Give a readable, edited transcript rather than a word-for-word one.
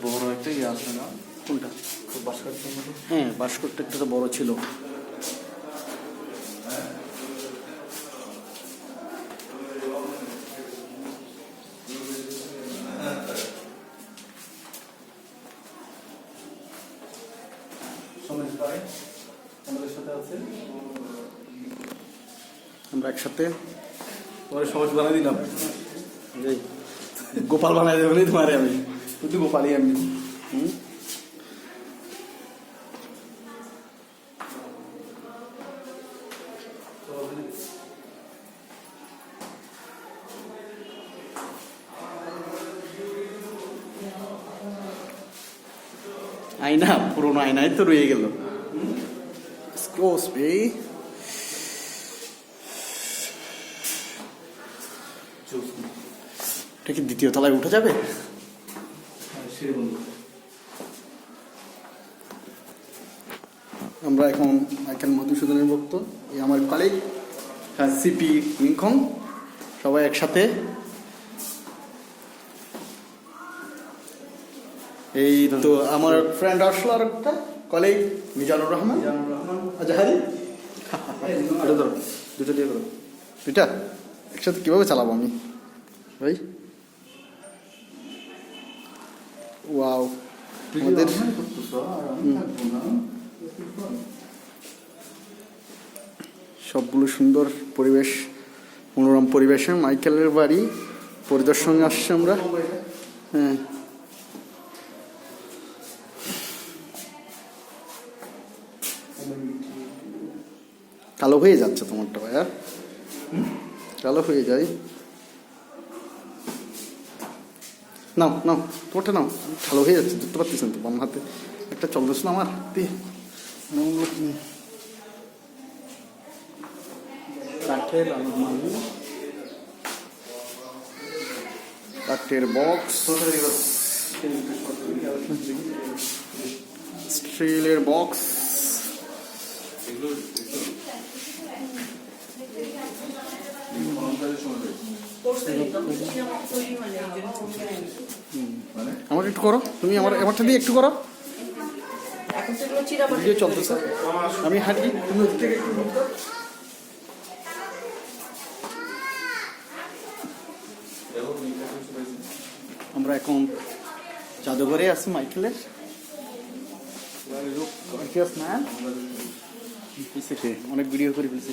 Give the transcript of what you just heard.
বড় একটা ইয়ে আছে না? কোনটা? বাস্কেটের মতো। হ্যাঁ, বাস্কেটটা একটা তো বড় ছিল। আমরা একসাথে পরে সহজ বানাই দিলাম। গোপাল বানাই দেবো তোমারে আমি, শুধু গোপালই আমি। আয়না, পুরোনো আয়নাই তো রয়ে গেল। এটা কি দ্বিতীয় তলায় উঠে যাবে? আমরা এখন মাইকেল মধুসূদনের ভক্ত, এই আমার কলিগ সিপি মিংখং, সবাই একসাথে। এই তো আমার ফ্রেন্ড আসলো আর একটা কলিগ মিজানুর রহমান আজহারি। এটা ধরো, দুটো দিয়ে করো। দুইটা একসাথে কীভাবে চালাবো আমি ভাই? ওয়াও, আমাদের সবগুলো সুন্দর পরিবেশ, মনোরম পরিবেশে মাইকেলের বাড়ি পরিদর্শনে আসছে আমরা। হ্যাঁ, কালো হয়ে যাচ্ছে তোমারটা ভাইয়া, কালো হয়ে যায়। নাও নাও, তোমারটা নাও, কালো হয়ে যাচ্ছে, দেখতে পাচ্ছেন তো বাম হাতে একটা চলতেছ না আমার হাতে। কাঠের আলমারি, কাঠের বক্স, স্টিলের বক্স, আমার একটু করো তুমি, আমার এবারটা দিয়ে একটু করো। ভিডিও চলতেছে, আমি হাঁটি, তুমি ওদিক থেকে একটু। আমরা এখন জাদুঘরে আছি মাইকেলের। অনেক ভিডিও করে ফেলছি।